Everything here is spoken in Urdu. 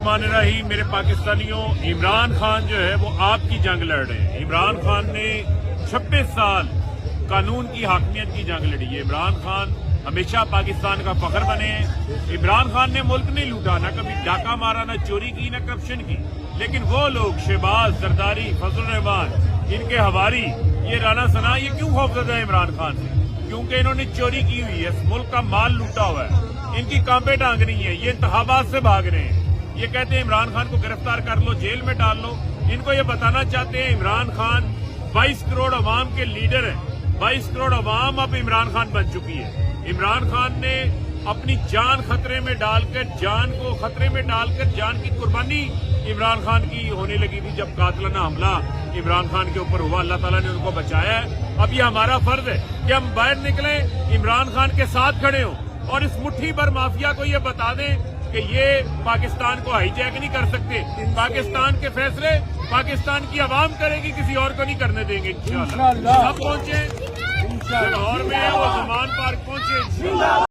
مان رہی میرے پاکستانیوں، عمران خان جو ہے وہ آپ کی جنگ لڑ رہے ہیں۔ عمران خان نے 26 سال قانون کی حاکمیت کی جنگ لڑی ہے۔ عمران خان ہمیشہ پاکستان کا فخر بنے ہیں۔ عمران خان نے ملک نہیں لوٹا، نہ کبھی ڈاکہ مارا، نہ چوری کی، نہ کرپشن کی، لیکن وہ لوگ شہباز، زرداری، فضل الرحمان، ان کے ہواری، یہ رانا ثنا، یہ کیوں خوفزدہ ہے عمران خان سے؟ کیونکہ انہوں نے چوری کی ہوئی ہے، اس ملک کا مال لوٹا ہوا ہے، ان کی کانپیں ٹانگنی ہے، یہ انتخابات سے بھاگ رہے ہیں۔ یہ کہتے ہیں عمران خان کو گرفتار کر لو، جیل میں ڈال لو۔ ان کو یہ بتانا چاہتے ہیں عمران خان 22 کروڑ عوام کے لیڈر ہیں۔ 22 کروڑ عوام اب عمران خان بن چکی ہے۔ عمران خان نے اپنی جان خطرے میں ڈال کر، جان کو خطرے میں ڈال کر، جان کی قربانی عمران خان کی ہونے لگی تھی جب قاتلانہ حملہ عمران خان کے اوپر ہوا۔ اللہ تعالیٰ نے ان کو بچایا ہے۔ اب یہ ہمارا فرض ہے کہ ہم باہر نکلیں، عمران خان کے ساتھ کھڑے ہوں اور اس مٹھی بھر مافیا کو یہ بتا دیں کہ یہ پاکستان کو ہائی جیک نہیں کر سکتے۔ پاکستان کے فیصلے پاکستان کی عوام کرے گی، کسی اور کو نہیں کرنے دیں گے انشاءاللہ۔ سب پہنچے لاہور میں، وہ زمان پارک پہنچے۔